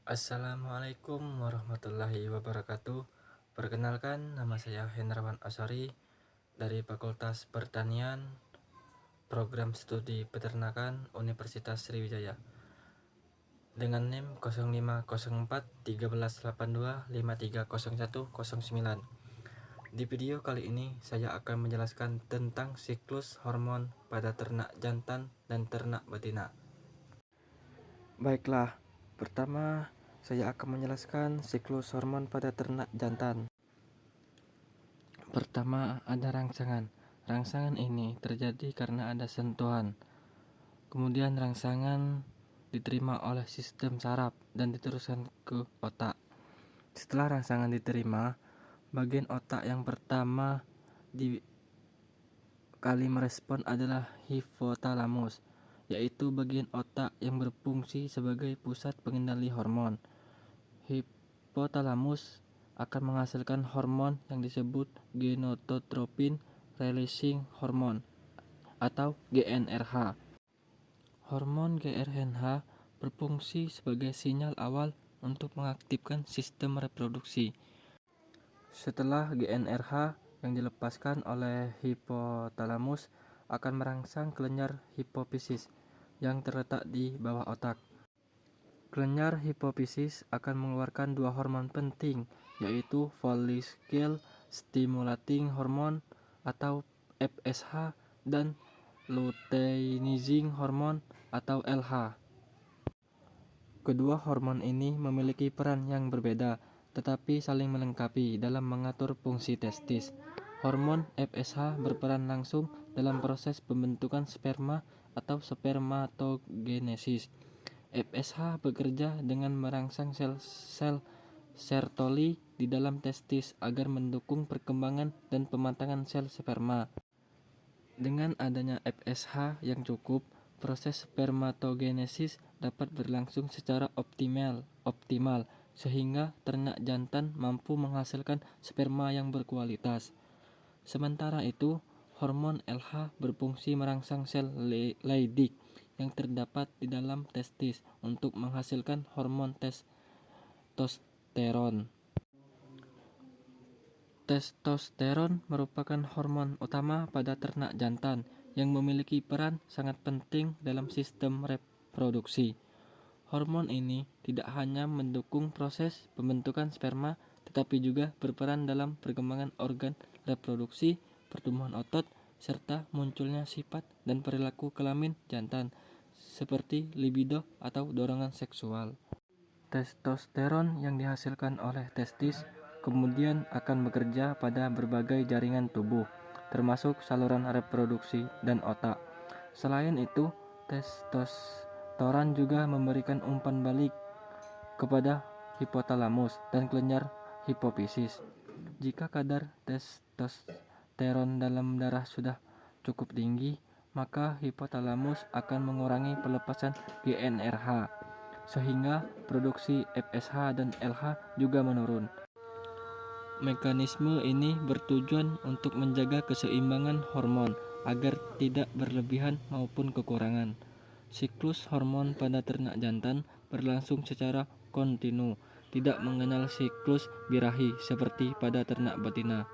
Assalamualaikum warahmatullahi wabarakatuh. Perkenalkan, nama saya Hendrawan Asari dari Fakultas Pertanian, Program Studi Peternakan Universitas Sriwijaya. Dengan NIM 0504 1382 530109. Di video kali ini saya akan menjelaskan tentang siklus hormon pada ternak jantan dan ternak betina. Baiklah, pertama saya akan menjelaskan siklus hormon pada ternak jantan. Pertama, ada rangsangan. Rangsangan ini terjadi karena ada sentuhan. Kemudian rangsangan diterima oleh sistem saraf dan diteruskan ke otak. Setelah rangsangan diterima, bagian otak yang pertama kali merespon adalah hipotalamus, yaitu bagian otak yang berfungsi sebagai pusat pengendali hormon. Hipotalamus akan menghasilkan hormon yang disebut gonadotropin releasing hormone atau GnRH. Hormon GnRH berfungsi sebagai sinyal awal untuk mengaktifkan sistem reproduksi. Setelah GnRH yang dilepaskan oleh hipotalamus akan merangsang kelenjar hipofisis yang terletak di bawah otak. Kelenjar hipofisis akan mengeluarkan dua hormon penting, yaitu follicle stimulating hormone atau FSH dan luteinizing hormone atau LH. Kedua hormon ini memiliki peran yang berbeda, tetapi saling melengkapi dalam mengatur fungsi testis. Hormon FSH berperan langsung dalam proses pembentukan sperma atau spermatogenesis. FSH bekerja dengan merangsang sel-sel Sertoli di dalam testis agar mendukung perkembangan dan pematangan sel sperma. Dengan adanya FSH yang cukup, proses spermatogenesis dapat berlangsung secara optimal sehingga ternak jantan mampu menghasilkan sperma yang berkualitas. Sementara itu, hormon LH berfungsi merangsang sel Leydig yang terdapat di dalam testis untuk menghasilkan hormon testosteron. Testosteron merupakan hormon utama pada ternak jantan yang memiliki peran sangat penting dalam sistem reproduksi. Hormon ini tidak hanya mendukung proses pembentukan sperma, tetapi juga berperan dalam perkembangan organ reproduksi, pertumbuhan otot, serta munculnya sifat dan perilaku kelamin jantan, seperti libido atau dorongan seksual. Testosteron yang dihasilkan oleh testis kemudian akan bekerja pada berbagai jaringan tubuh, termasuk saluran reproduksi dan otak. Selain itu, testosteron juga memberikan umpan balik kepada hipotalamus dan kelenjar hipofisis. Jika kadar testosteron dalam darah sudah cukup tinggi, maka hipotalamus akan mengurangi pelepasan GnRH, sehingga produksi FSH dan LH juga menurun. Mekanisme ini bertujuan untuk menjaga keseimbangan hormon agar tidak berlebihan maupun kekurangan. Siklus hormon pada ternak jantan berlangsung secara kontinu, tidak mengenal siklus birahi seperti pada ternak betina.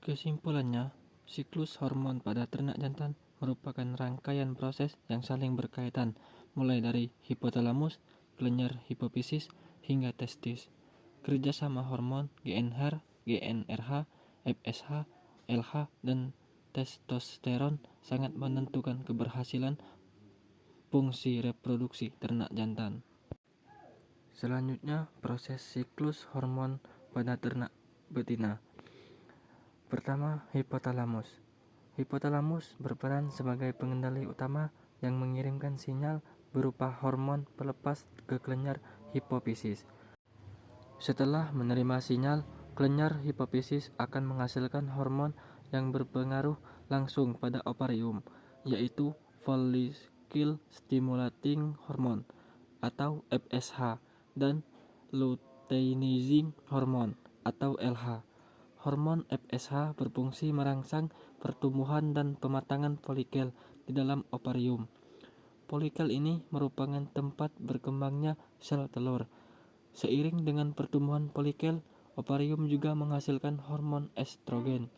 Kesimpulannya, siklus hormon pada ternak jantan merupakan rangkaian proses yang saling berkaitan, mulai dari hipotalamus, kelenjar hipofisis, hingga testis. Kerjasama hormon GnRH, FSH, LH, dan testosteron sangat menentukan keberhasilan fungsi reproduksi ternak jantan. Selanjutnya, proses siklus hormon pada ternak betina. Pertama, hipotalamus. Hipotalamus berperan sebagai pengendali utama yang mengirimkan sinyal berupa hormon pelepas ke kelenjar hipofisis. Setelah menerima sinyal, kelenjar hipofisis akan menghasilkan hormon yang berpengaruh langsung pada ovarium, yaitu follicle stimulating hormone atau FSH dan luteinizing hormone atau LH. Hormon FSH berfungsi merangsang pertumbuhan dan pematangan folikel di dalam ovarium. Folikel ini merupakan tempat berkembangnya sel telur. Seiring dengan pertumbuhan folikel, ovarium juga menghasilkan hormon estrogen.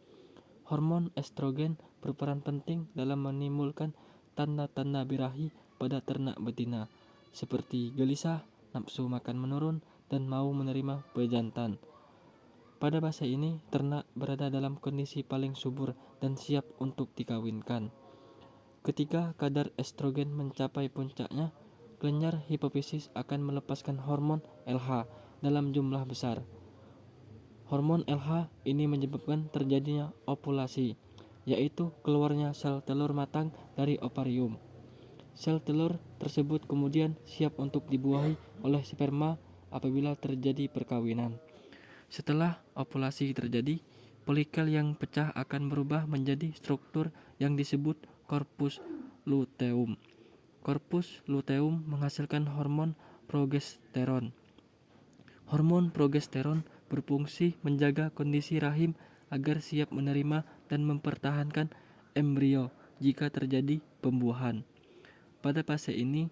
Hormon estrogen berperan penting dalam menimbulkan tanda-tanda birahi pada ternak betina, seperti gelisah, nafsu makan menurun, dan mau menerima pejantan. Pada fase ini, ternak berada dalam kondisi paling subur dan siap untuk dikawinkan. Ketika kadar estrogen mencapai puncaknya, kelenjar hipofisis akan melepaskan hormon LH dalam jumlah besar. Hormon LH ini menyebabkan terjadinya ovulasi, yaitu keluarnya sel telur matang dari ovarium. Sel telur tersebut kemudian siap untuk dibuahi oleh sperma apabila terjadi perkawinan. Setelah ovulasi terjadi, folikel yang pecah akan berubah menjadi struktur yang disebut corpus luteum. Corpus luteum menghasilkan hormon progesteron. Hormon progesteron berfungsi menjaga kondisi rahim agar siap menerima dan mempertahankan embrio jika terjadi pembuahan. Pada fase ini,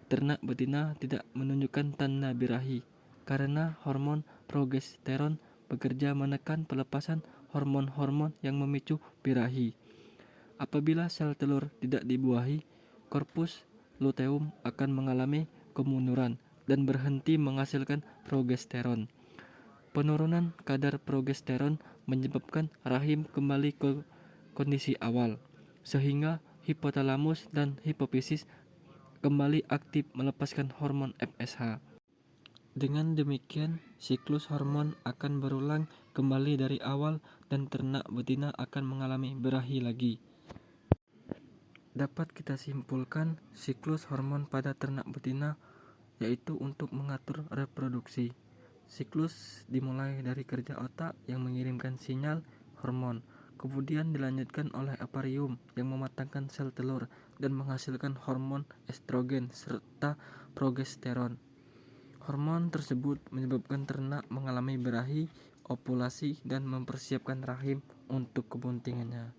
ternak betina tidak menunjukkan tanda birahi karena hormon progesteron bekerja menekan pelepasan hormon-hormon yang memicu birahi. Apabila sel telur tidak dibuahi, korpus luteum akan mengalami kemunduran dan berhenti menghasilkan progesteron. Penurunan kadar progesteron menyebabkan rahim kembali ke kondisi awal, sehingga hipotalamus dan hipofisis kembali aktif melepaskan hormon FSH. Dengan demikian, siklus hormon akan berulang kembali dari awal dan ternak betina akan mengalami birahi lagi. Dapat kita simpulkan, siklus hormon pada ternak betina yaitu untuk mengatur reproduksi. Siklus dimulai dari kerja otak yang mengirimkan sinyal hormon, kemudian dilanjutkan oleh ovarium yang mematangkan sel telur dan menghasilkan hormon estrogen serta progesteron. Hormon tersebut menyebabkan ternak mengalami birahi, ovulasi, dan mempersiapkan rahim untuk kebuntingannya.